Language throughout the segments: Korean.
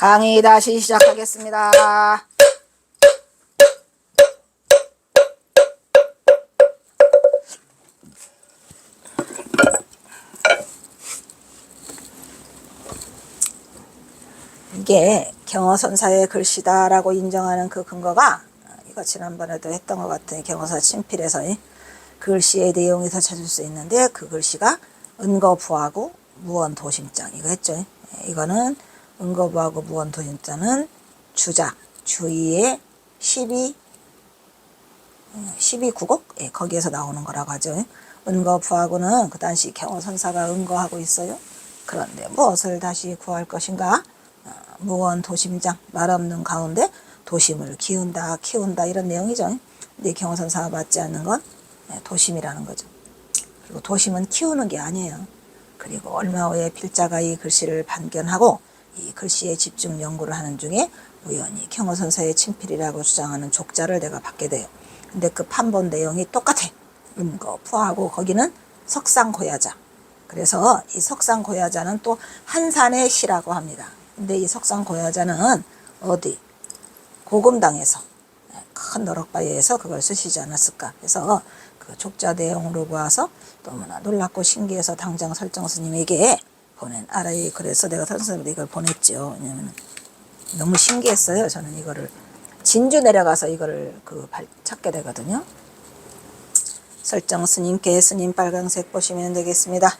강의 다시 시작하겠습니다. 이게 경어선사의 글씨다라고 인정하는 그 근거가 이거 지난번에도 했던 것 같은 경어사 친필에서 글씨의 내용에서 찾을 수 있는데, 그 글씨가 은거부하고 무언도심장 이거 했죠. 이거는 은거부하고 무언도심장은 주작 주의의 12구곡 거기에서 나오는 거라고 하죠. 은거부하고는 그 당시 경어선사가 은거하고 있어요. 그런데 무엇을 다시 구할 것인가? 무언도심장, 말 없는 가운데 도심을 키운다 이런 내용이죠. 근데 경어선사가 맞지 않는 건 도심이라는 거죠. 그리고 도심은 키우는 게 아니에요. 그리고 얼마 후에 필자가 이 글씨를 발견하고 이 글씨에 집중 연구를 하는 중에 우연히 경어선사의 친필이라고 주장하는 족자를 내가 받게 돼요. 근데 그 판본 내용이 똑같아. 은거부하고 거기는 석상고야자. 그래서 이 석상고야자는 또 한산의 시라고 합니다. 근데 이 석상고야자는 어디? 고금당에서 큰 너럭바위에서 그걸 쓰시지 않았을까. 그래서 그 족자 내용으로 보아서 너무나 놀랍고 신기해서 당장 설정 스님에게 보낸 알아요. 그래서 내가 선생님한테 이걸 보냈죠. 왜냐면 너무 신기했어요. 저는 이거를 진주 내려가서 이거를 찾게 되거든요. 설정 스님께 스님 빨강색 보시면 되겠습니다.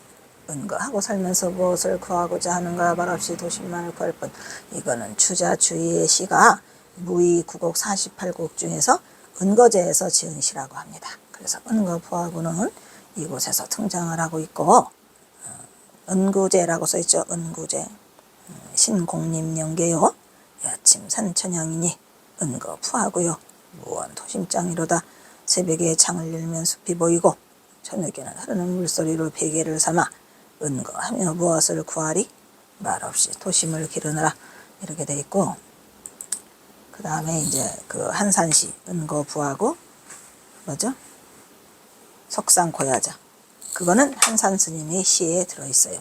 은거하고 살면서 무엇을 구하고자 하는가? 말없이 도심만을 구할 뿐. 이거는 추자주의의 시가 무의구곡 48곡 중에서 은거제에서 지은 시라고 합니다. 그래서 은거부하고는 이곳에서 등장을 하고 있고, 은구제라고 써있죠. 은구제. 신공림연계요 야침 산천향이니 은거부하고요 무언도심장이로다. 새벽에 창을 열면 숲이 보이고 저녁에는 흐르는 물소리로 베개를 삼아 은거하며 무엇을 구하리? 말없이 도심을 기르느라. 이렇게 돼 있고, 그 다음에 이제 그 한산시 은거부하고 뭐죠? 석상고야자. 그거는 한산 스님의 시에 들어있어요.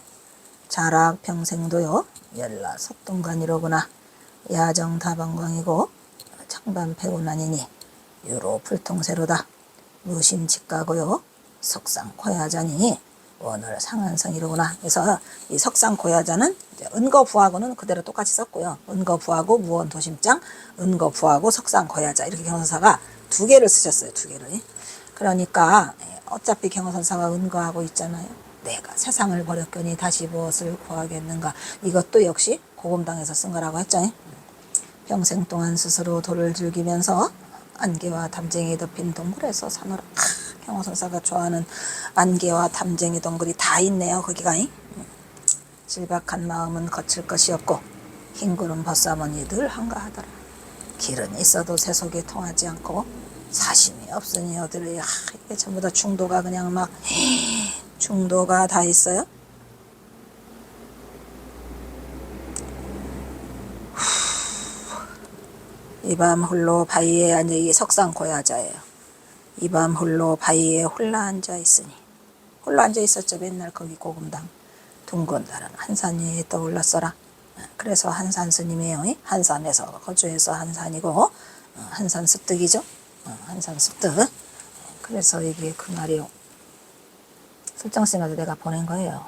자락 평생도요 열라 석동간이로구나. 야정 다방광이고 창반 패운아니니 유로 불통세로다. 무심직가고요 석상고야자니 원을 상한성이로구나. 그래서 이 석상고야자는 은거부하고는 그대로 똑같이 썼고요. 은거부하고 무언도심장, 은거부하고 석상고야자 이렇게 경어선사가 두 개를 쓰셨어요. 두 개를. 그러니까 어차피 경어선사가 은거하고 있잖아요. 내가 세상을 버렸거니 다시 무엇을 구하겠는가. 이것도 역시 고금당에서 쓴 거라고 했죠. 평생 동안 스스로 돌을 즐기면서 안개와 담쟁이 덮인 동굴에서 사노라. 경어선사가 좋아하는 안개와 담쟁이 동굴이 다 있네요. 거기가. 질박한 마음은 거칠 것이 없고 흰 구름 벗사머니 늘 한가하더라. 길은 있어도 세속에 통하지 않고 사심이 없으니 어디를. 이게 전부 다 중도가 그냥 막 중도가 다 있어요. 이 밤 홀로 바위에 앉아, 이게 석상고야자예요. 이 밤 홀로 바위에 홀라 앉아 있으니. 홀로 앉아 있었죠. 맨날 거기 고금당. 둥근 달은 한산 위에 떠올랐어라. 그래서 한산 스님이에요. 한산에서 거주해서 한산이고, 한산 습득이죠. 한산 습득. 그래서 이게 그 말이요. 설정스님한테 내가 보낸 거예요.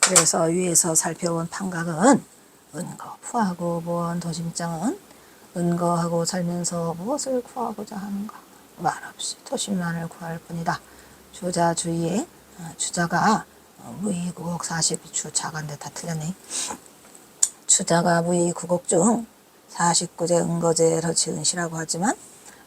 그래서 위에서 살펴본 판각은 은거부하고 무언도심장은 은거하고 살면서 무엇을 구하고자 하는가? 말없이 도심만을 구할 뿐이다. 주자주의에 주자가 무의구곡 40주 자간데 다 틀렸네. 주자가 무의구곡 중 49제 은거제로 지은 시라고 하지만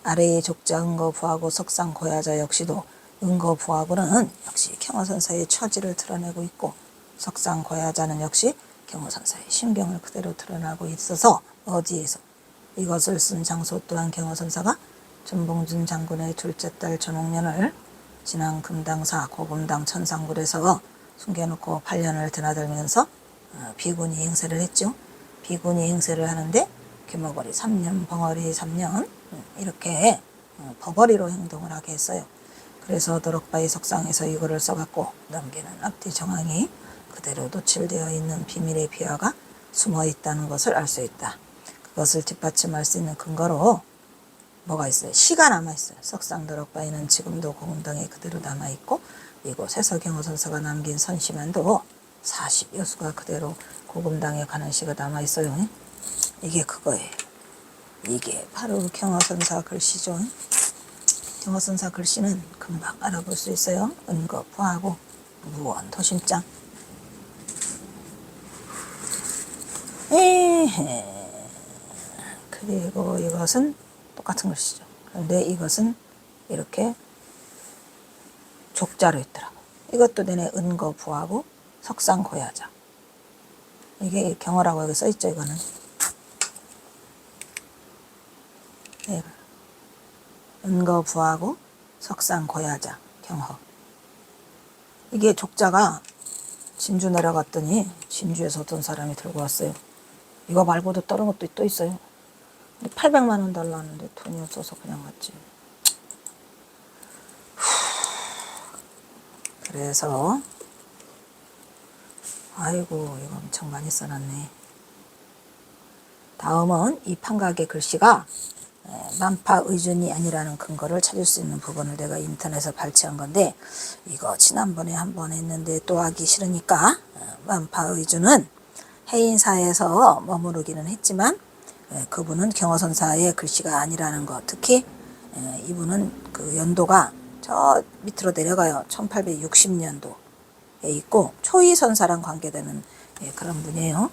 아래의 족자 은거부하고 석상고야자 역시도 은거부하고는 역시 경어선사의 처지를 드러내고 있고, 석상고야자는 역시 경어선사의 심경을 그대로 드러나고 있어서 어디에서 이것을 쓴 장소 또한 경어선사가 전봉준 장군의 둘째 딸 전옥년을 진안 금당사 고금당 천상굴에서 숨겨놓고 8년을 드나들면서 비군이 행세를 했죠. 비군이 행세를 하는데 규모거리 3년, 벙어리 3년 이렇게 버버리로 행동을 하게 했어요. 그래서 드럭바의 석상에서 이거를 써갖고 넘기는 앞뒤 정황이 그대로 노출되어 있는 비밀의 비화가 숨어 있다는 것을 알 수 있다. 그것을 뒷받침할 수 있는 근거로 뭐가 있어요? 시가 남아있어요. 석상 드럭바에는 지금도 고금당에 그대로 남아있고 이곳에서 경호선사가 남긴 선시만도 40여 수가 그대로 고금당에 가는 시가 남아있어요. 이게 그거예요. 이게 바로 경호선사 글씨죠. 경호선사 글씨는 금방 알아볼 수 있어요. 은거, 부하고, 무원, 도심장. 에헤. 그리고 이것은 똑같은 글씨죠. 그런데 이것은 이렇게 족자로 있더라고. 이것도 내내 은거, 부하고, 석상, 고야자. 이게 경어라고 여기 써있죠, 이거는. 네. 은거, 부하고, 석상, 고야자, 경허. 이게 족자가 진주 내려갔더니 진주에서 어떤 사람이 들고 왔어요. 이거 말고도 다른 것도 또 있어요. 800만 원 달라는데 돈이 없어서 그냥 왔지. 그래서 아이고 이거 엄청 많이 써놨네. 다음은 이 판각의 글씨가 만파의준이 아니라는 근거를 찾을 수 있는 부분을 내가 인터넷에서 발췌한 건데 이거 지난번에 한번 했는데 또 하기 싫으니까 만파의준은 해인사에서 머무르기는 했지만 그분은 경어선사의 글씨가 아니라는 것. 특히 이분은 그 연도가 저 밑으로 내려가요. 1860년도에 있고 초이선사랑 관계되는 그런 분이에요.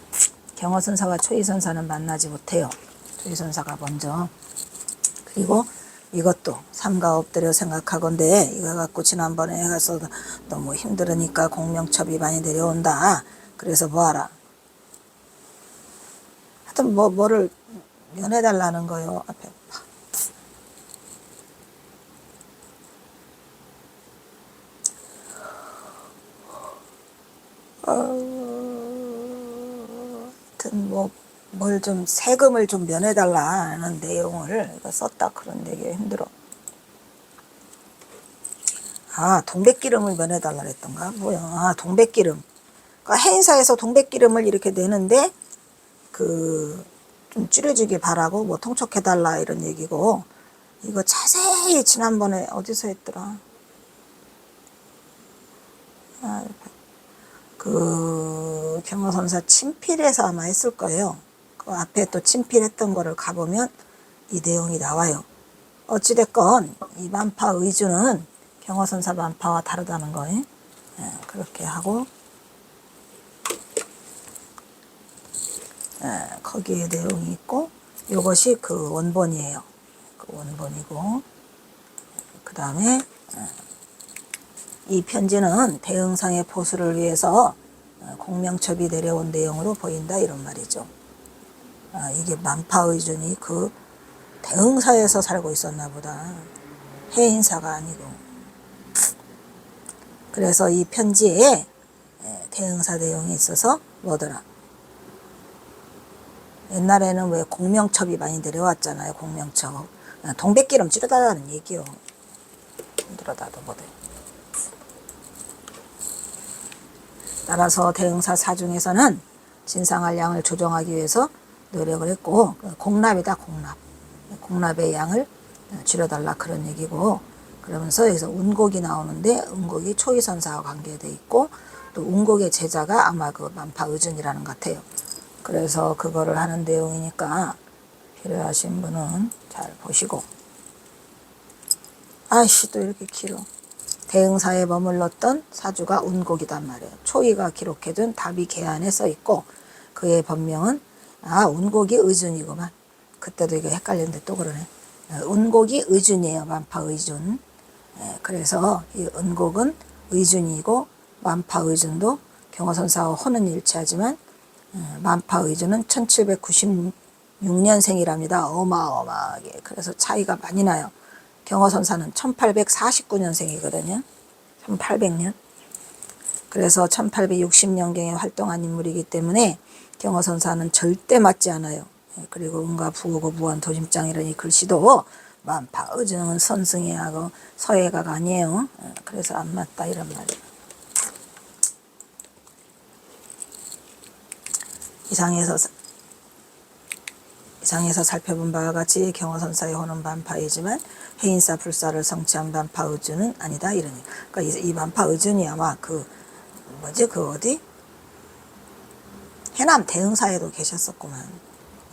경어선사와 초이선사는 만나지 못해요. 초이선사가 먼저. 그리고 이것도 삼가 엎드려 생각하건대 이거 갖고 지난번에 가서 너무 힘들으니까 공명첩이 많이 내려온다. 그래서 뭐하라. 하여튼 뭐를 면해달라는 거요. 앞에 하여튼 뭘 좀 세금을 좀 면해달라는 내용을 썼다. 그런데 이게 힘들어. 아, 동백기름을 면해달라 그랬던가? 뭐야? 아, 동백기름. 그러니까 해인사에서 동백기름을 이렇게 내는데 좀 줄여주길 바라고 뭐 통촉해달라 이런 얘기고 이거 자세히 지난번에 어디서 했더라? 그 경어선사 친필에서 아마 했을 거예요. 그 앞에 또 친필했던 거를 가보면 이 내용이 나와요. 어찌됐건 이 만파의주는 경어선사 만파와 다르다는 거예요. 그렇게 하고 거기에 내용이 있고 이것이 그 원본이에요. 그 원본이고 그 다음에 이 편지는 대응상의 보수를 위해서 공명첩이 내려온 내용으로 보인다 이런 말이죠. 이게 만파의준이 그 대응사에서 살고 있었나 보다. 해인사가 아니고. 그래서 이 편지에 대응사 내용이 있어서 뭐더라. 옛날에는 왜 공명첩이 많이 내려왔잖아요. 공명첩. 동백기름 찌르다라는 얘기요. 힘들어다도 뭐돼. 따라서 대응사 사중에서는 진상할 양을 조정하기 위해서 노력을 했고 공납이다. 공납의 양을 줄여달라 그런 얘기고 그러면서 여기서 운곡이 나오는데 운곡이 초이선사와 관계되어 있고 또 운곡의 제자가 아마 그 만파의준이라는 것 같아요. 그래서 그거를 하는 내용이니까 필요하신 분은 잘 보시고 아이씨 또 이렇게 길어. 대응사에 머물렀던 사주가 운곡이단 말이에요. 초이가 기록해둔 답이 계안에 써있고 그의 본명은 운곡이 의준이구만. 그때도 이거 헷갈렸는데 또 그러네. 운곡이 의준이에요. 만파의준. 그래서 이 운곡은 의준이고 만파의준도 경어선사와 호는 일치하지만 만파의준은 1796년생이랍니다. 어마어마하게. 그래서 차이가 많이 나요. 경어선사는 1849년생이거든요. 1800년. 그래서 1860년경에 활동한 인물이기 때문에 경어선사는 절대 맞지 않아요. 그리고 은과 부호고 무한 도심장이라는 이 글씨도 만파 의주는 선승이하고 서해가가 아니에요. 그래서 안 맞다 이런 말이에요. 이상에서 살펴본 바와 같이 경어선사의 호는 만파이지만 해인사 불사를 성취한 만파의주는 아니다 이러니. 그러니까 이 만파의주는 아마 그 어디 해남 대흥사에도 계셨었구만.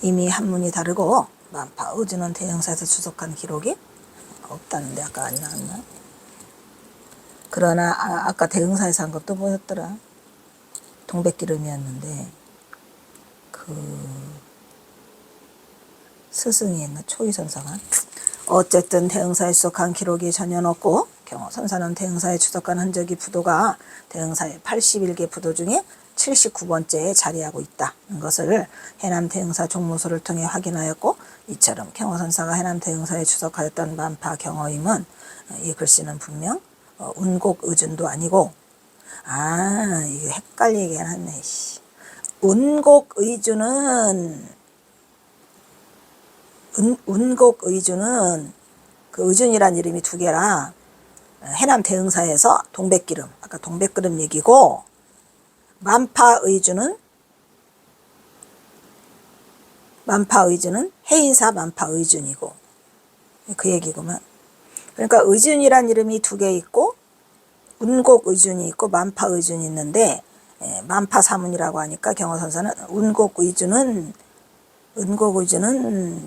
이미 한문이 다르고 만파의주는 대흥사에서 추적한 기록이 없다는데 아까 안 나왔나? 그러나 아까 대흥사에서 한 것도 뭐였더라? 동백기름이었는데 그 스승이 있나 초이선사가 어쨌든 대흥사에 추적한 기록이 전혀 없고 경어선사는 대흥사에 추적한 흔적이 부도가 대흥사의 81개 부도 중에 79번째에 자리하고 있다는 것을 해남 대흥사 종무소를 통해 확인하였고, 이처럼 경어선사가 해남 대흥사에 추적하였던 만파 경어임은 이 글씨는 분명 운곡의준도 아니고, 이거 헷갈리게 해놨네. 운곡의주는 그 의준이란 이름이 두 개라 해남 대흥사에서 동백기름, 아까 동백기름 얘기고, 만파의주는 해인사 만파의준이고 그 얘기구만. 그러니까 의준이란 이름이 두 개 있고 운곡의준이 있고 만파의준이 있는데, 만파사문이라고 하니까 경어선사는 운곡의준은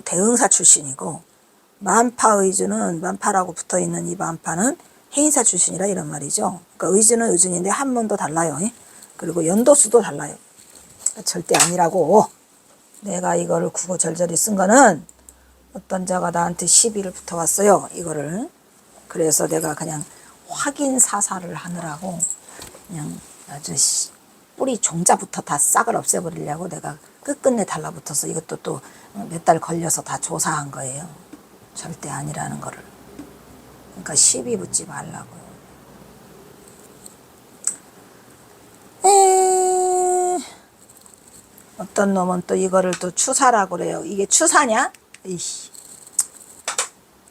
대흥사 출신이고 만파의준은 만파라고 붙어있는 이 만파는 해인사 출신이라 이런 말이죠. 그러니까 의준은 의준인데 한문도 달라요. 그리고 연도수도 달라요. 절대 아니라고. 내가 이거를 국어 절절히 쓴 거는 어떤 자가 나한테 시비를 붙어왔어요. 이거를. 그래서 내가 그냥 확인 사살을 하느라고 그냥 아주 뿌리 종자부터 다 싹을 없애버리려고 내가 끝끝내 달라붙어서 이것도 또 몇 달 걸려서 다 조사한 거예요. 절대 아니라는 거를. 그러니까 시비 붙지 말라고요. 어떤 놈은 또 이거를 또 추사라고 그래요. 이게 추사냐?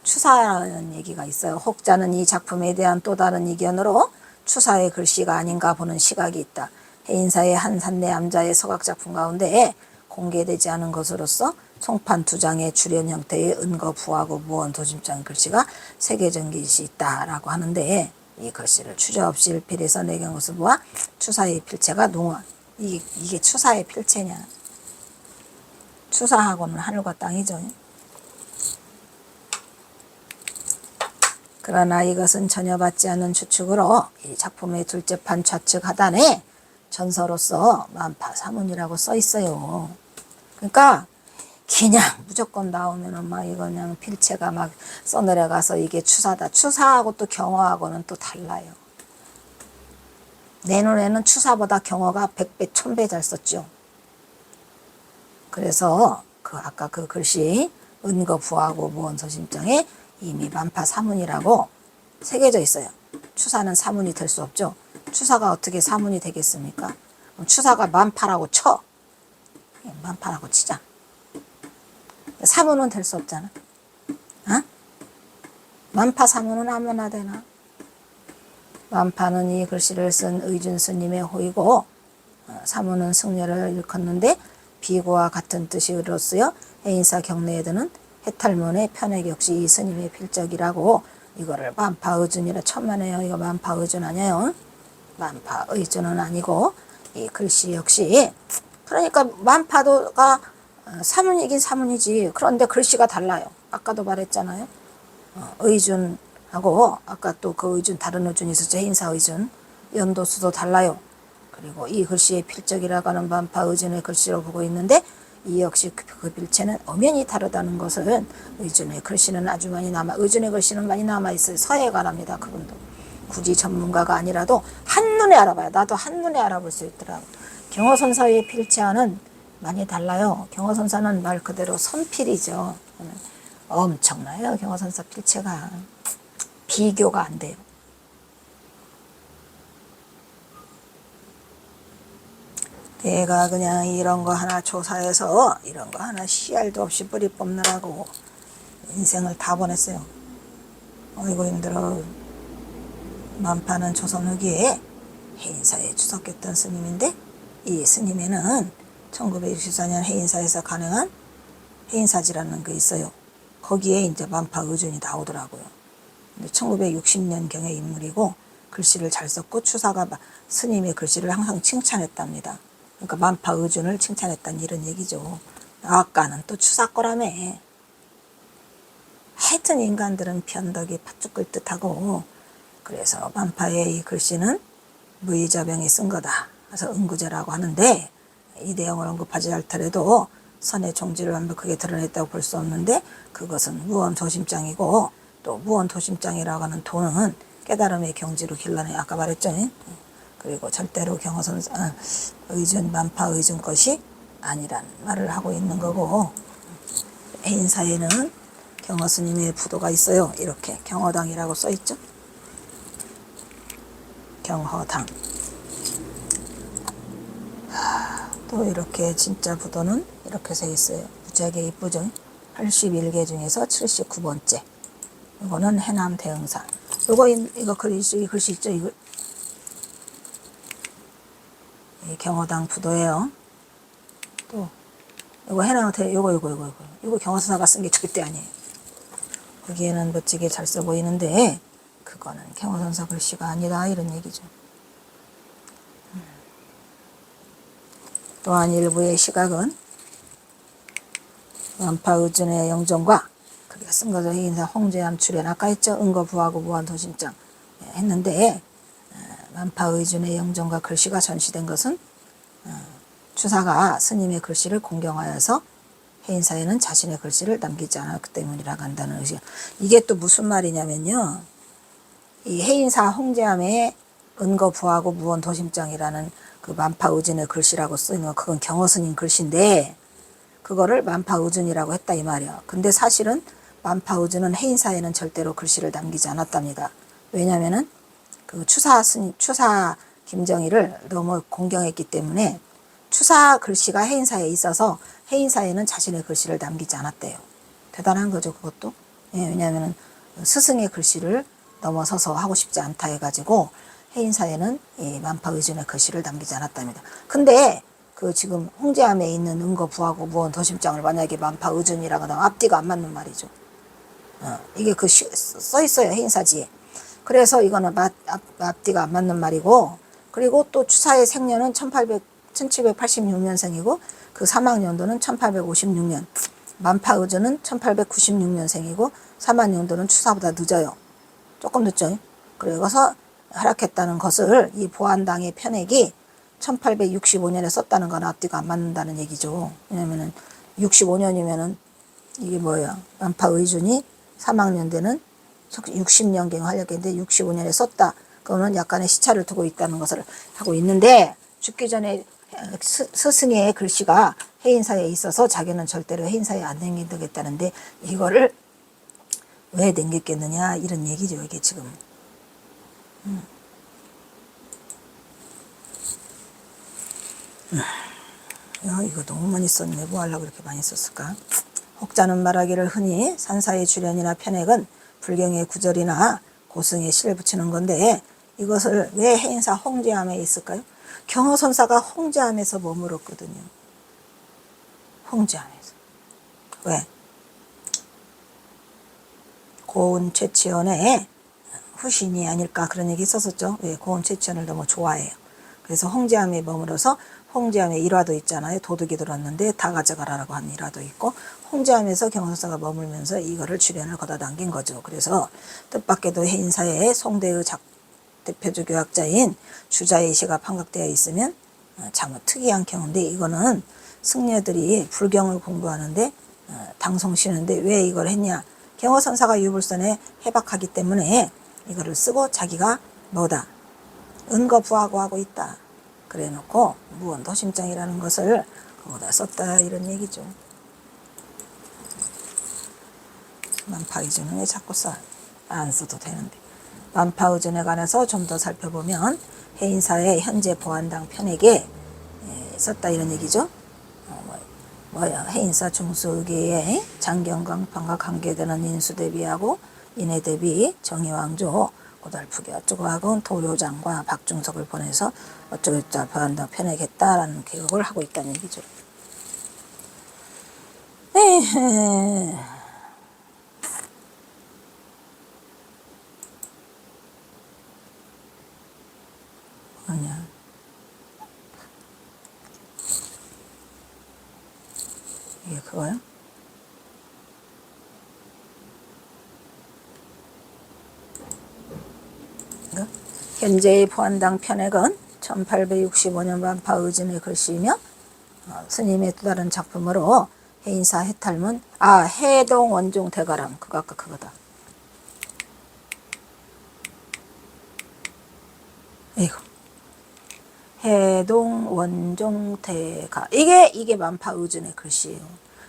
추사라는 얘기가 있어요. 혹자는 이 작품에 대한 또 다른 의견으로 추사의 글씨가 아닌가 보는 시각이 있다. 해인사의 한 산내 암자의 서각작품 가운데 공개되지 않은 것으로서 송판 2장의 출연 형태의 은거 부하고 무원 도심장 글씨가 새겨진 것이 있다라고 하는데, 이 글씨를 추저없이 일필해서 내견 것을 보아 추사의 필체가 농원. 이게 추사의 필체냐? 추사하고는 하늘과 땅이죠. 그러나 이것은 전혀 받지 않는 추측으로 이 작품의 둘째 판 좌측 하단에 전서로서 만파사문이라고 써 있어요. 그러니까 그냥 무조건 나오면은 막 이거 그냥 필체가 막 써내려가서 이게 추사다. 추사하고 또 경어하고는 또 달라요. 내 눈에는 추사보다 경어가 100배, 1000배 잘 썼죠. 그래서 아까 그 글씨 은거 부하고 무원서심장에 이미 만파사문이라고 새겨져 있어요. 추사는 사문이 될 수 없죠. 추사가 어떻게 사문이 되겠습니까? 그럼 추사가 만파라고 쳐. 만파라고 치자. 사문은 될 수 없잖아. 만파 사문은 아무나 되나? 만파는 이 글씨를 쓴 의준 스님의 호이고, 사문은 승려를 일컫는데 비고와 같은 뜻으로쓰여 해인사 경내에 드는 해탈문의 편액 역시 이 스님의 필적이라고. 이거를 만파의준이라 천만에요. 이거 만파의준 아니에요. 만파의준은 아니고 이 글씨 역시, 그러니까 만파도가 사문이긴 사문이지. 그런데 글씨가 달라요. 아까도 말했잖아요. 의준하고 아까 또 그 의준 다른 의준이 있었죠. 해인사 의준. 연도수도 달라요. 그리고 이 글씨의 필적이라고 하는 만파의준의 글씨로 보고 있는데, 이 역시 그 필체는 엄연히 다르다는 것은 의준의 글씨는 아주 많이 의준의 글씨는 많이 남아있어요. 서예가랍니다. 그분도. 굳이 전문가가 아니라도 한눈에 알아봐요. 나도 한눈에 알아볼 수 있더라고. 경어선사의 필체와는 많이 달라요. 경어선사는 말 그대로 선필이죠. 엄청나요. 경어선사 필체가. 비교가 안 돼요. 내가 그냥 이런 거 하나 조사해서 이런 거 하나 씨알도 없이 뿌리 뽑느라고 인생을 다 보냈어요. 어이구 힘들어. 만파는 조선 후기에 해인사에 추석했던 스님인데 이 스님에는 1964년 해인사에서 간행한 해인사지라는 게 있어요. 거기에 이제 만파 의준이 나오더라고요. 근데 1960년경의 인물이고 글씨를 잘 썼고 추사가 스님의 글씨를 항상 칭찬했답니다. 그러니까 만파 의준을 칭찬했다는 이런 얘기죠. 아까는 또 추사 거라며. 하여튼 인간들은 변덕이 팥죽 끓듯하고 그래서 만파의 이 글씨는 무의자병이 쓴 거다. 그래서 은구제라고 하는데 이 내용을 언급하지 않더라도 선의 종지를 완벽하게 드러냈다고 볼 수 없는데 그것은 무언도심장이고 또 무언도심장이라고 하는 도는 깨달음의 경지로 길러내 아까 말했죠. 그리고 절대로 경허선사 의준 만파 의준 것이 아니란 말을 하고 있는 거고 해인사에는 경허스님의 부도가 있어요. 이렇게 경허당이라고 써있죠. 경허당. 또 이렇게 진짜 부도는 이렇게 써 있어요. 무지하게 이쁘죠. 81개 중에서 79번째. 이거는 해남 대흥사. 이거 글씨 있죠. 이거 이 경허당 부도예요. 또 이거 해남 대 이거 경허사가 쓴 게 절대 아니에요. 거기에는 멋지게 잘 써 보이는데 그거는 경허선사 글씨가 아니다 이런 얘기죠. 또한 일부의 시각은 만파의준의 영정과 그게 쓴 거죠. 해인사 홍제암 출연 아까 했죠. 은거부하고 무한도심장 했는데 만파의준의 영정과 글씨가 전시된 것은 추사가 스님의 글씨를 공경하여서 해인사에는 자신의 글씨를 남기지 않았기 때문이라고 한다는 의식. 이게 또 무슨 말이냐면요. 이 해인사 홍제암에 은거부하고 무언도심장이라는 그 만파의준의 글씨라고 쓰는 거 그건 경허스님 글씨인데 그거를 만파의준이라고 했다 이 말이야. 근데 사실은 만파의준은 해인사에는 절대로 글씨를 남기지 않았답니다. 왜냐면은 그 추사 김정일을 너무 공경했기 때문에 추사 글씨가 해인사에 있어서 해인사에는 자신의 글씨를 남기지 않았대요. 대단한 거죠 그것도. 예, 왜냐면은 스승의 글씨를 넘어서서 하고 싶지 않다 해가지고 해인사에는 이 만파의준의 글씨를 남기지 않았답니다. 근데 그 지금 홍제암에 있는 은거부하고 무언도심장을 만약에 만파의준이라고 하면 앞뒤가 안 맞는 말이죠. 이게 써 있어요 해인사지에. 그래서 이거는 앞뒤가 안 맞는 말이고 그리고 또 추사의 생년은 1786년생이고 그 사망연도는 1856년. 만파의준은 1896년생이고 사망연도는 추사보다 늦어요. 조금 늦죠. 그래서 활약했다는 것을 이 보안당의 편액이 1865년에 썼다는 건 앞뒤가 안 맞는다는 얘기죠. 왜냐면은 65년이면은 이게 뭐야. 만파의준이 사망연대는 60년경 활약했는데 65년에 썼다. 그거는 약간의 시차를 두고 있다는 것을 하고 있는데 죽기 전에 스승의 글씨가 해인사에 있어서 자기는 절대로 해인사에 안 남기겠다는데 이거를 왜 남겼겠느냐 이런 얘기죠. 이게 지금. 야, 이거 너무 많이 썼네. 뭐 하려고 이렇게 많이 썼을까? 혹자는 말하기를 흔히 산사의 주련이나 편액은 불경의 구절이나 고승에 실을 붙이는 건데 이것을 왜 해인사 홍제암에 있을까요? 경허선사가 홍제암에서 머물었거든요. 홍제암에서. 왜? 고운 최치원의 후신이 아닐까 그런 얘기 있었었죠. 왜? 고운 최치원을 너무 좋아해요. 그래서 홍제암에 머물어서 홍제암에 일화도 있잖아요. 도둑이 들었는데 다 가져가라라고 하는 일화도 있고 홍제암에서 경허선사가 머물면서 이거를 주련을 걷어 당긴 거죠. 그래서 뜻밖에도 해인사에 송대의 대표주 교학자인 주자의 시가 판각되어 있으면 참 특이한 경우인데 이거는 승려들이 불경을 공부하는데 당송시는데 왜 이걸 했냐. 경허선사가 유불선에 해박하기 때문에 이거를 쓰고 자기가 뭐다. 은거부하고 하고 있다. 그래 놓고 무언도심장이라는 것을 거기다 썼다 이런 얘기죠. 만파의준은 왜 자꾸 안 써도 되는데. 만파의준에 관해서 좀 더 살펴보면 해인사의 현재 보안당 편액에 썼다 이런 얘기죠. 해인사 중수기에 장경광판과 관계되는 인수 대비하고 인해 대비 정의왕조 고달프게 어쩌고 하고 도료장과 박중석을 보내서 어쩌고 저쩌고 펴내겠다라는 계획을 하고 있다는 얘기죠. 에헤. 아니야. 이게 그거야? 현재의 포안당 편액은 1865년 만파 의진의 글씨이며 스님의 또 다른 작품으로 해인사 해탈문 해동 원종 대가람 그거 아까 그거다. 이거 해동 원종 대가 이게 만파 의진의 글씨예요.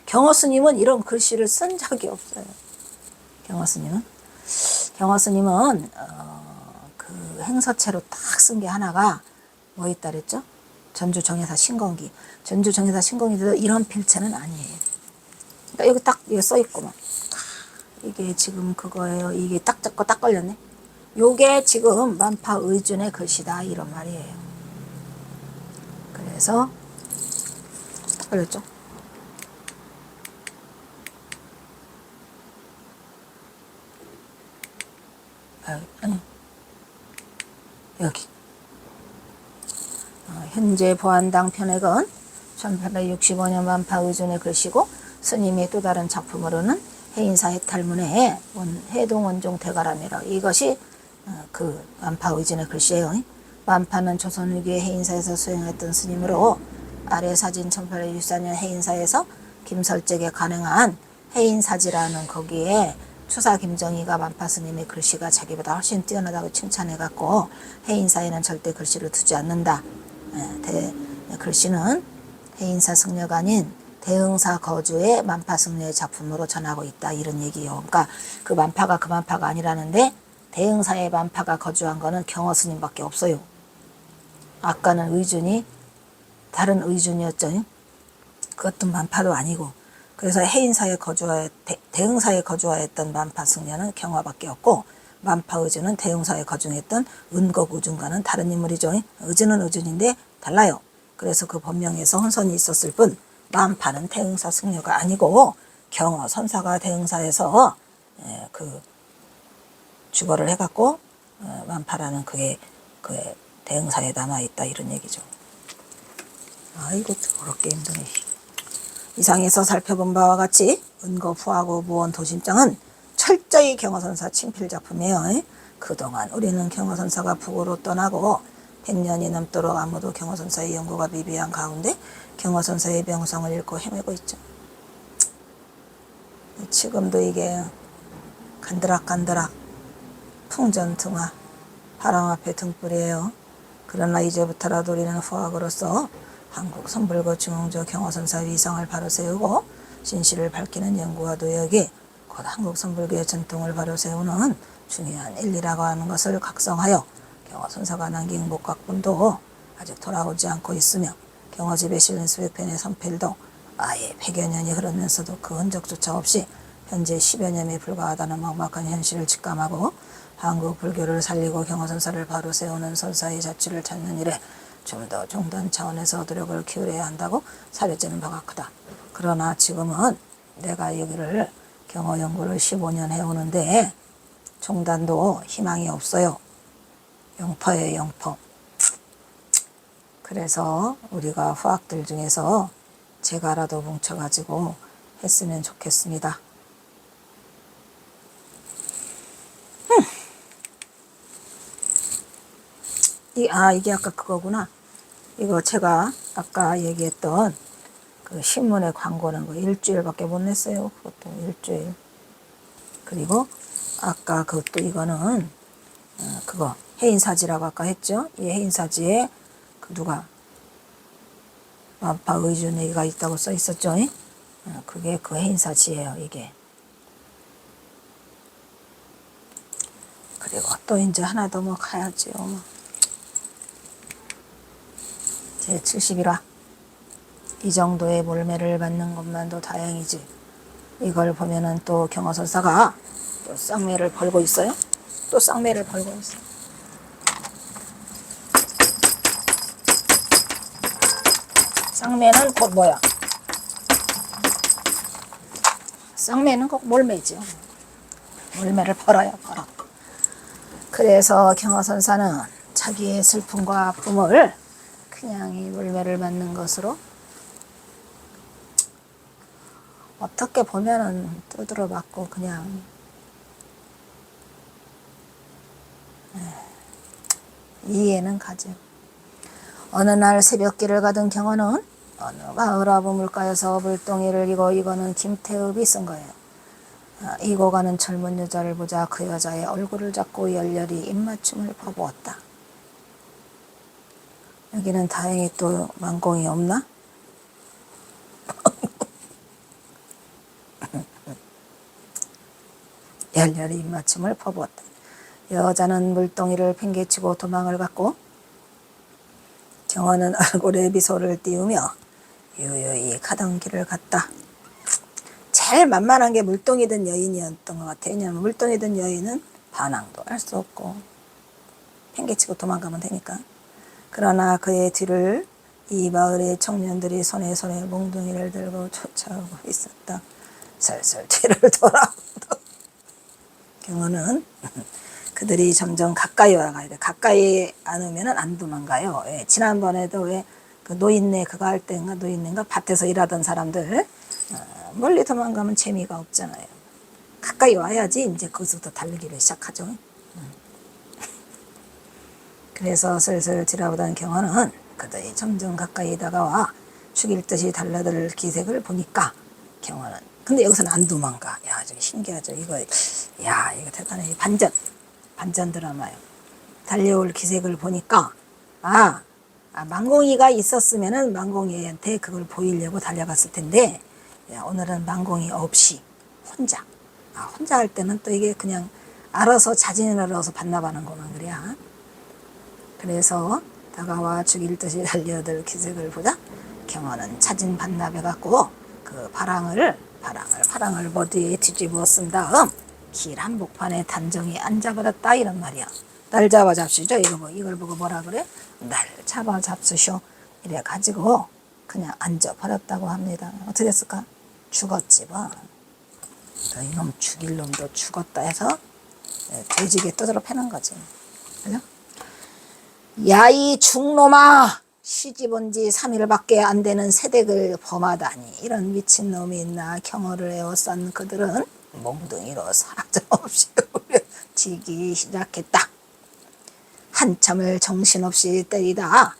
경호 스님은 이런 글씨를 쓴 적이 없어요. 경호 스님은 그 행서체로 딱 쓴 게 하나가 뭐 있다 그랬죠? 전주 정예사 신건기. 전주 정예사 신건기도 이런 필체는 아니에요. 그러니까 여기 딱 이게 써 있구만. 이게 지금 그거예요. 이게 딱 잡고 딱 걸렸네. 요게 지금 만파 의준의 글씨다 이런 말이에요. 그래서 딱 걸렸죠? 아니 여기 현재 보안당 편액은 1865년 만파 의준의 글씨고 스님의 또 다른 작품으로는 해인사 해탈문의 해동 원종 대가람이라 이것이 그 만파 의준의 글씨예요. 만파는 조선 후기의 해인사에서 수행했던 스님으로 아래 사진 1864년 해인사에서 김설적에 간행한 해인사지라는 거기에 추사 김정희가 만파 스님의 글씨가 자기보다 훨씬 뛰어나다고 칭찬해갖고 해인사에는 절대 글씨를 두지 않는다. 글씨는 해인사 승려가 아닌 대흥사 거주의 만파 승려의 작품으로 전하고 있다 이런 얘기요. 그러니까 그 만파가 그 만파가 아니라는데 대흥사의 만파가 거주한 거는 경호 스님밖에 없어요. 아까는 의준이 다른 의준이었죠. 그것도 만파도 아니고 그래서 해인사에 대흥사에 거주하였던 만파 승려는 경화밖에 없고 만파 의준은 대흥사에 거주했던 은곡 의준과는 다른 인물이죠. 의준은 의준인데 달라요. 그래서 그 법명에서 혼선이 있었을 뿐 만파는 대흥사 승려가 아니고 경화 선사가 대흥사에서 그 주거를 해갖고 만파라는 그게 그 대흥사에 남아있다 이런 얘기죠. 아이고 더럽게 힘드네. 이상에서 살펴본 바와 같이 은거 부하고 무원 도심장은 철저히 경허선사 친필작품이에요. 그동안 우리는 경허선사가 북으로 떠나고 100년이 넘도록 아무도 경허선사의 연구가 미비한 가운데 경허선사의 명성을 잃고 헤매고 있죠. 지금도 이게 간드락간드락 풍전등화 바람 앞에 등불이에요. 그러나 이제부터라도 우리는 후학으로서 한국 선불고 중흥조 경허선사 위상을 바로 세우고 진실을 밝히는 연구와 노력이 곧 한국 선불교의 전통을 바로 세우는 중요한 일이라고 하는 것을 각성하여 경허선사가 남긴 목각본도 아직 돌아오지 않고 있으며 경허집에 실린 수백 편의 선필도 아예 100여 년이 흐르면서도 그 흔적조차 없이 현재 10여 년에 불과하다는 막막한 현실을 직감하고 한국 불교를 살리고 경허선사를 바로 세우는 선사의 자취를 찾는 일에 좀 더 종단 차원에서 노력을 기울여야 한다고 사려지는 바가 크다. 그러나 지금은 내가 여기를 경허 연구를 15년 해오는데 종단도 희망이 없어요. 영퍼예요, 영퍼. 그래서 우리가 후학들 중에서 제가라도 뭉쳐가지고 했으면 좋겠습니다. 이게 아까 그거구나. 이거 제가 아까 얘기했던 그 신문에 광고는 거 일주일밖에 못 냈어요. 그것도 일주일. 그리고 아까 그것도 이거는 그거 해인사지라고 아까 했죠. 이 해인사지에 그 누가 만파 의준이가 있다고 써 있었죠. 그게 그 해인사지예요. 이게. 그리고 또 이제 하나 더 뭐 가야지요. 제 71화 이 정도의 몰매를 맞는 것만도 다행이지. 이걸 보면은 또 경허선사가 또 쌍매를 벌고 있어요. 또 쌍매를 벌고 있어. 쌍매는 곧 뭐야? 쌍매는 꼭 몰매죠. 몰매를 벌어요, 벌어. 그래서 경허선사는 자기의 슬픔과 아픔을 그냥 이 몰매를 맞는 것으로 어떻게 보면은 두드러 맞고 그냥 이해는 가죠. 어느 날 새벽길을 가던 경호는 어느 마을 아부 물가에서 물동이를 이고 이거는 김태읍이 쓴 거예요. 이고 가는 젊은 여자를 보자 그 여자의 얼굴을 잡고 열렬히 입맞춤을 퍼부었다. 여기는 다행히 또 만공이 없나? 열렬히 입맞춤을 퍼부었다. 여자는 물동이를 팽개치고 도망을 갔고 경호는 얼굴에 미소를 띄우며 유유히 가던 길을 갔다. 제일 만만한 게 물동이든 여인이었던 것 같아요. 왜냐하면 물동이든 여인은 반항도 할 수 없고 팽개치고 도망가면 되니까. 그러나 그의 뒤를 이 마을의 청년들이 손에 몽둥이를 들고 쫓아오고 있었다. 슬슬 뒤를 돌아보도 경호는 그들이 점점 가까이 와가야 돼. 가까이 안 오면 안 도망가요. 예, 지난번에도 왜 그 노인네 그거 할 때인가 노인네인가 밭에서 일하던 사람들 멀리 도망가면 재미가 없잖아요. 가까이 와야지 이제 거기서부터 달리기를 시작하죠. 그래서 슬슬 지나보던 경호는 그들이 점점 가까이 다가와 죽일 듯이 달려들 기색을 보니까 경호는 근데 여기서는 안 도망가. 야, 저기 신기하죠. 이거 대단해. 반전 드라마예요. 달려올 기색을 보니까 망공이가 있었으면은 망공이한테 그걸 보이려고 달려갔을 텐데 오늘은 망공이 없이 혼자. 혼자 할 때는 또 이게 그냥 알아서 자진을 알아서 반납하는구만 그래야. 그래서 다가와 죽일 듯이 달려들 기색을 보자 경호는 자진 반납해갖고 그 파랑을 버디에 뒤집어 쓴 다음 길 한복판에 단정히 앉아버렸다 이런 말이야. 날 잡아 잡수죠. 이걸 보고 뭐라 그래? 날 잡아 잡수쇼. 이래 가지고 그냥 앉아버렸다고 합니다. 어떻게 됐을까? 죽었지 뭐. 이놈 죽일 놈도 죽었다 해서 돼지게 두드러 패는 거지. 그죠? 야이 죽놈아! 시집온 지 3일밖에 안 되는 새댁을 범하다니 이런 미친놈이 있나. 경호를 에워싼 그들은 몽둥이로 사정없이 울려지기 시작했다. 한참을 정신없이 때리다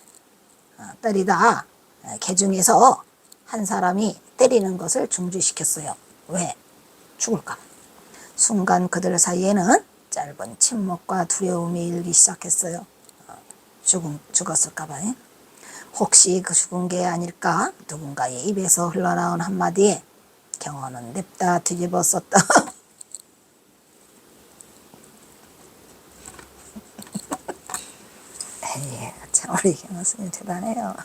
개중에서 한 사람이 때리는 것을 중지시켰어요. 왜? 죽을까 봐. 순간 그들 사이에는 짧은 침묵과 두려움이 일기 시작했어요. 죽었을까 봐. 혹시 그 죽은 게 아닐까? 누군가의 입에서 흘러나온 한마디에 경호는 냅다 뒤집어 썼다. 참 우리 경호 스님 대단해요.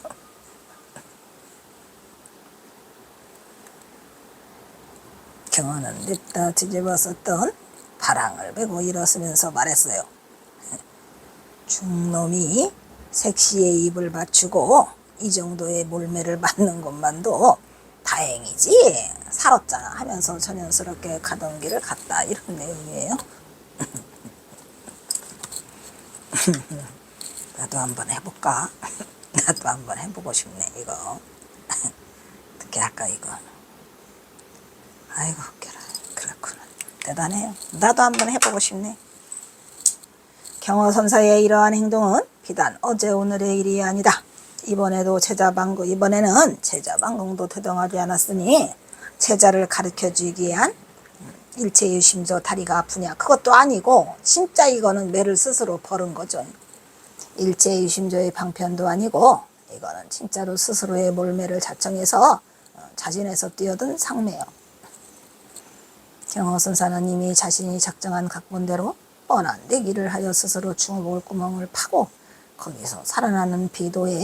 경호는 냅다 뒤집어 썼던 파랑을 베고 일어서면서 말했어요. 죽놈이 색시의 입을 맞추고 이 정도의 몰매를 맞는 것만도 다행이지 살았잖아 하면서 전연스럽게 가던 길을 갔다 이런 내용이에요. 나도 한번 해볼까? 나도 한번 해보고 싶네 이거. 어떻게 할까 이거. 아이고 웃겨라. 그렇구나. 대단해요. 나도 한번 해보고 싶네. 경호선사의 이러한 행동은 비단 어제 오늘의 일이 아니다. 이번에는 제자 방공도 대동하지 않았으니 제자를 가르쳐주기 위한 일체유심조 다리가 아프냐 그것도 아니고 진짜 이거는 매를 스스로 벌은 거죠. 일체유심조의 방편도 아니고 이거는 진짜로 스스로의 몰매를 자청해서 자진해서 뛰어든 상매요. 경호선사는 이미 자신이 작정한 각본대로 뻔한 내기를 하여 스스로 죽어먹을 구멍을 파고 거기서 살아나는 비도에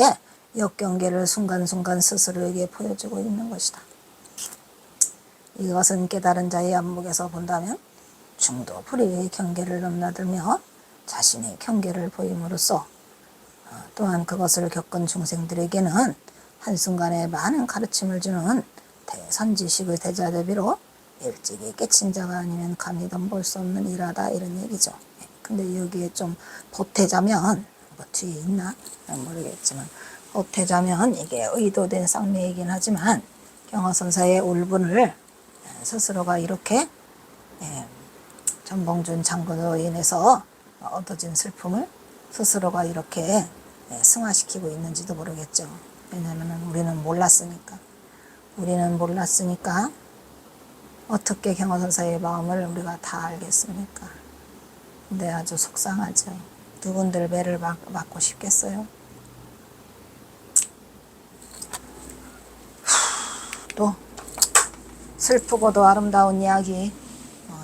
역경계를 순간순간 스스로에게 보여주고 있는 것이다. 이것은 깨달은 자의 안목에서 본다면 중도 불의의 경계를 넘나들며 자신의 경계를 보임으로써 또한 그것을 겪은 중생들에게는 한순간에 많은 가르침을 주는 대선지식의 대자대비로 일찍이 깨친 자가 아니면 감히 덤볼 수 없는 일하다 이런 얘기죠. 근데 여기에 좀 보태자면 뭐 뒤에 있나 모르겠지만 보태자면 이게 의도된 쌍매이긴 하지만 경화선사의 울분을 스스로가 이렇게 전봉준 장군으로 인해서 얻어진 슬픔을 스스로가 이렇게 승화시키고 있는지도 모르겠죠. 왜냐하면 우리는 몰랐으니까 어떻게 경화선사의 마음을 우리가 다 알겠습니까? 근데 아주 속상하죠. 누군들 매를 맞고 싶겠어요? 또 슬프고도 아름다운 이야기,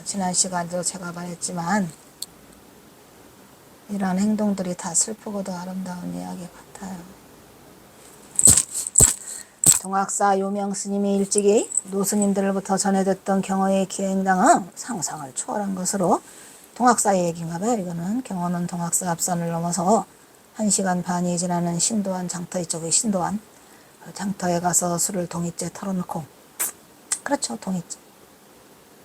지난 시간도 제가 말했지만 이러한 행동들이 다 슬프고도 아름다운 이야기 같아요. 동학사 요명스님이 일찍이 노스님들로부터 전해졌던 경어의 기행당은 상상을 초월한 것으로 동학사의 얘기인가 봐요. 이거는 경어는 동학사 앞산을 넘어서 1시간 반이 지나는 신도안 장터 이쪽의 신도안 장터에 가서 술을 동이째 털어놓고 그렇죠. 동이째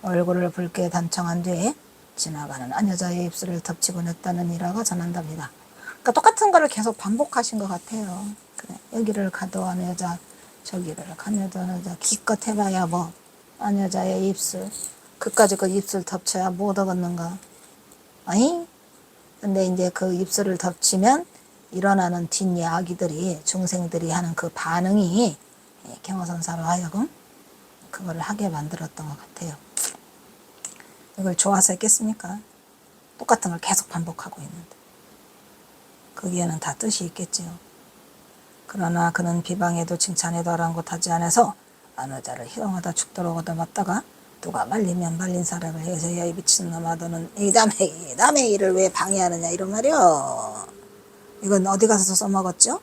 얼굴을 붉게 단청한 뒤에 지나가는 아녀자의 입술을 덮치고 냈다는 일화가 전한답니다. 그러니까 똑같은 거를 계속 반복하신 것 같아요. 그래, 여기를 가도 아녀자 저기를 가면도 아녀자 기껏 해봐야 뭐 아녀자의 입술 그까지 그 입술 덮쳐야 뭐 얻어걷는가. 아니 근데 이제 그 입술을 덮치면 일어나는 뒷이야기들이 중생들이 하는 그 반응이 경어선사로 하여금 그걸 하게 만들었던 것 같아요. 이걸 좋아서 했겠습니까? 똑같은 걸 계속 반복하고 있는데 거기에는 다 뜻이 있겠지요. 그러나 그는 비방에도 칭찬에도 아랑곳하지 않아서 아너자를 희롱하다 죽도록 얻어맞다가 누가 말리면 말린 사람을 해서 야 이 미친놈아 너는 이 남의 일을 왜 방해하느냐 이런 말이요. 이건 어디 가서 써먹었죠?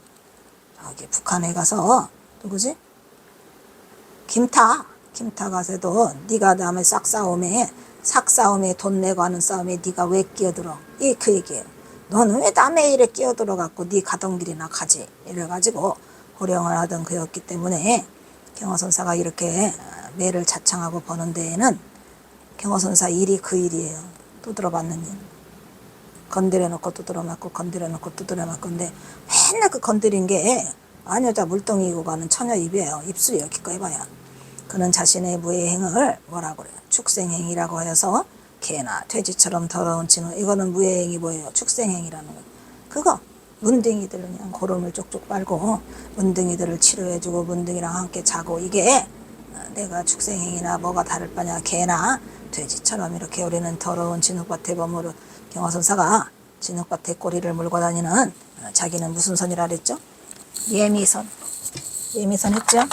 저기 북한에 가서 누구지? 김타 가서도 네가 남의 삭싸움에 돈 내고 하는 싸움에 네가 왜 끼어들어? 그 얘기예요. 너는 왜 남의 일에 끼어들어 갖고 네 가던 길이나 가지? 이래가지고 호령을 하던 그였기 때문에 경어선사가 이렇게 매를 자청하고 버는 데에는 경어선사 일이 그 일이에요. 두드러맞는 일. 건드려놓고 두드러맞고 건드려놓고 두드러맞고 근데 맨날 그 건드린 게 아녀자 물동이고 가는 처녀 입이에요. 입술이에요. 기껏 해봐야. 그는 자신의 무의 행을 뭐라고 그래요? 축생행이라고 해서 개나 돼지처럼 더러운 진호 이거는 무의 행이 뭐예요? 축생행이라는 거. 그거 문둥이들 그냥 고름을 쪽쪽 빨고 문둥이들을 치료해주고 문둥이랑 함께 자고 이게 내가 축생행이나 뭐가 다를 바냐 개나 돼지처럼 이렇게 우리는 더러운 진흙밭에 머무르 경화선사가 진흙밭에 꼬리를 물고 다니는 자기는 무슨 선이라 그랬죠? 예미선 했죠?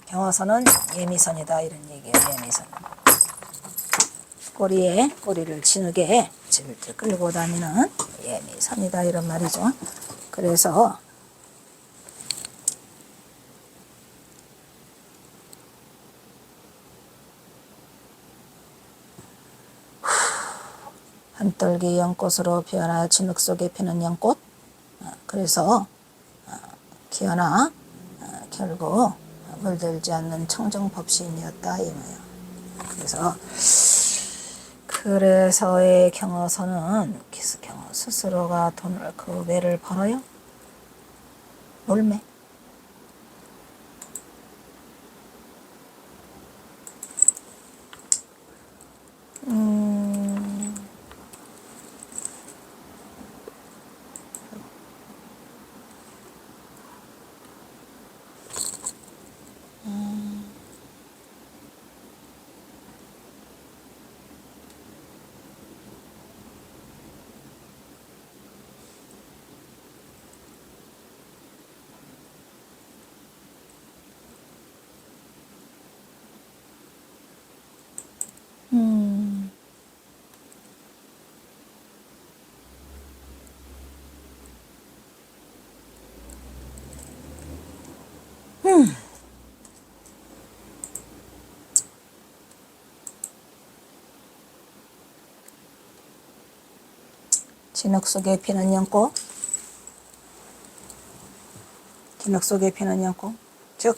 경화선은 예미선이다 이런 얘기예요. 예미선 꼬리를 진흙에 질질 끌고 다니는 예미선이다 이런 말이죠. 그래서 한떨기 연꽃으로 피어나 진흙 속에 피는 연꽃. 그래서 기어나 결국 물들지 않는 청정법신이었다 이 말이야. 그래서의 경어서는 경어 스스로가 돈을 그 매를 벌어요. 놀매. 진흙 속에 피는 연꽃, 진흙 속에 피는 연꽃, 즉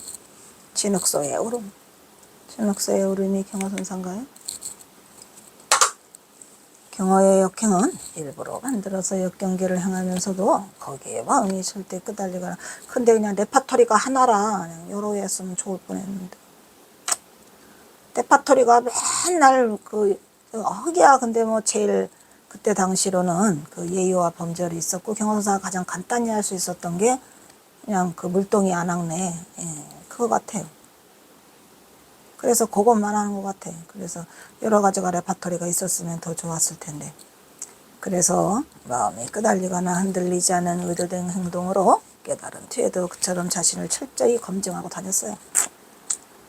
진흙 속의 울음, 진흙 속의 울음이 경어선사인가요? 경어의 역행은 일부러 만들어서 역경계를 행하면서도 거기에 마음이 절대 끄달리거나, 근데 그냥 레파토리가 하나라 그냥 여러 개 했으면 좋을 뻔했는데, 레파토리가 맨날 하기야. 근데 뭐 제일 그때 당시로는 그 예의와 범절이 있었고, 경어선사가 가장 간단히 할 수 있었던 게 그냥 그 물동이 안악내, 그거 같아요. 그래서 그것만 하는 것 같아. 그래서 여러 가지가 레파토리가 있었으면 더 좋았을 텐데. 그래서 마음이 끄달리거나 흔들리지 않은 의도된 행동으로 깨달은 뒤에도 그처럼 자신을 철저히 검증하고 다녔어요.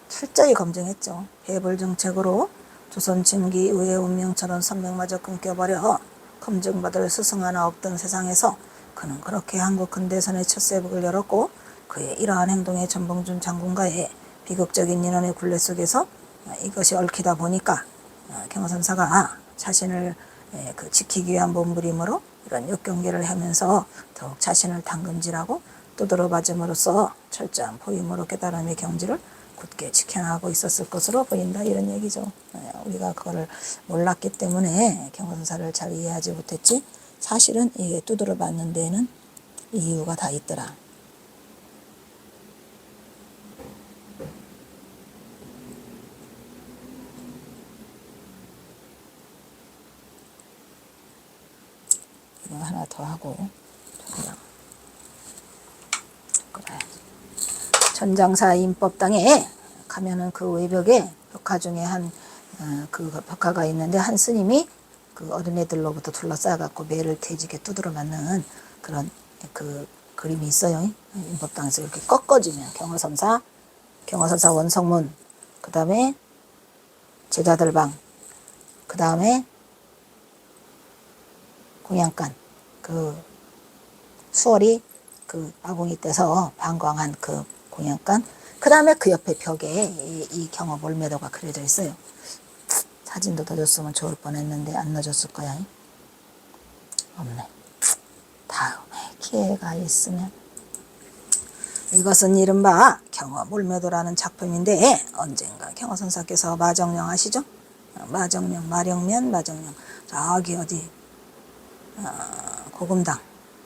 철저히 검증했죠. 해불정책으로 조선 침기 의의 운명처럼 선명마저 끊겨버려 검증받을 스승 하나 없던 세상에서 그는 그렇게 한국 근대선의 첫 세북을 열었고, 그의 이러한 행동에 전봉준 장군과의 비극적인 인연의 굴레 속에서 이것이 얽히다 보니까 경어선사가 자신을 지키기 위한 몸부림으로 이런 역경계를 하면서 더욱 자신을 당금질하고 두드러 맞음으로써 철저한 포임으로 깨달음의 경지를 굳게 지켜나가고 있었을 것으로 보인다, 이런 얘기죠. 우리가 그거를 몰랐기 때문에 경어선사를 잘 이해하지 못했지, 사실은 이게 두드러 맞는 데에는 이유가 다 있더라. 이거 하나 더 하고 그래. 전장사 임법당에 가면은 그 외벽에 벽화 중에 그 벽화가 있는데, 한 스님이 그 어린애들로부터 둘러싸여갖고 매를 돼지게 두드러 맞는 그런 그 그림이 있어요. 임법당에서 이렇게 꺾어지면 경어선사 원성문, 그 다음에 제자들 방, 그 다음에 공양간, 그 수월이 그 아궁이 떼서 방광한 그 공양간, 그 다음에 그 옆에 벽에 이 경어 몰매도가 그려져 있어요. 사진도 더 줬으면 좋을 뻔했는데 안 넣어줬을 거야. 없네. 다음에 기회가 있으면. 이것은 이른바 경어 몰매도라는 작품인데, 언젠가 경어선사께서 마정령 아시죠? 마정령, 마령면 마정령, 저기 어디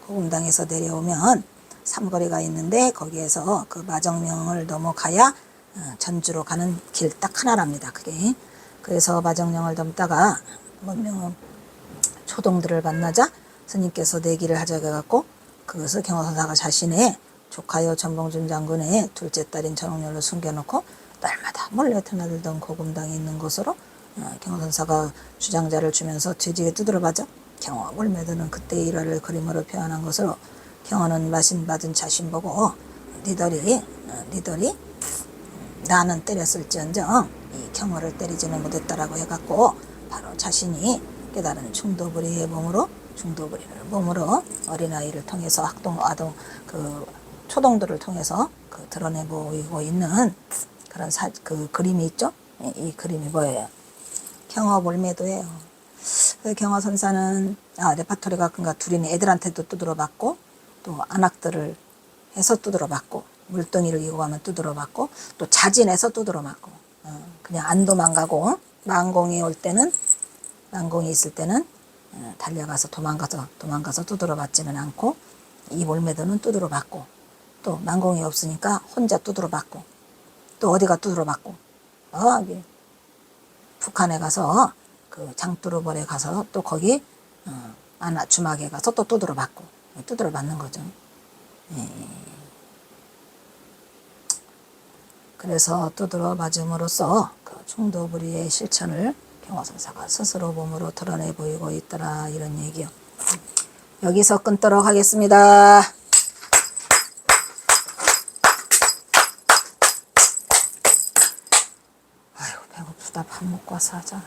고금당에서 내려오면 삼거리가 있는데, 거기에서 그 마정령을 넘어가야 전주로 가는 길 딱 하나랍니다. 그게. 그래서 마정령을 넘다가 문명은 초동들을 만나자 스님께서 내기를 하자고 해갖고, 그것을 경어선사가 자신의 조카여 전봉준 장군의 둘째 딸인 전옥렬로 숨겨놓고 날마다 몰래 드나들던 고금당에 있는 곳으로 경어선사가 주장자를 주면서 뒤지게 두드려봤죠. 경어 몰매도는 그때의 일화를 그림으로 표현한 것으로, 경어는 마신받은 자신 보고 니들이 나는 때렸을지언정 이 경어를 때리지는 못했다라고 해갖고, 바로 자신이 깨달은 중도부리의 몸으로 어린아이를 통해서 아동 그 초동들을 통해서 그 드러내 보이고 있는 그런 그 그림이 있죠. 이 그림이 뭐예요? 경어 몰매도예요. 그 경어선사는 레파토리가 그러니까 둘이는 애들한테도 두드러 맞고, 또 안악들을 해서 두드러 맞고, 물동이를 이고 가면 두드러 맞고, 또 자진해서 두드러 맞고, 그냥 안 도망가고, 망공이 있을 때는 달려가서 도망가서 두드러 맞지는 않고, 이 몰매도는 두드러 맞고, 또 망공이 없으니까 혼자 두드러 맞고, 또 어디가 두드러 맞고, 북한에 가서 그 장두루벌에 가서 또 거기 주막에 가서 또 두드러 맞는 거죠. 그래서 두드러 맞음으로써 그 중도부리의 실천을 경어선사가 스스로 몸으로 드러내 보이고 있더라, 이런 얘기요. 여기서 끊도록 하겠습니다. 아이고 배고프다. 밥 먹고 와서 하자.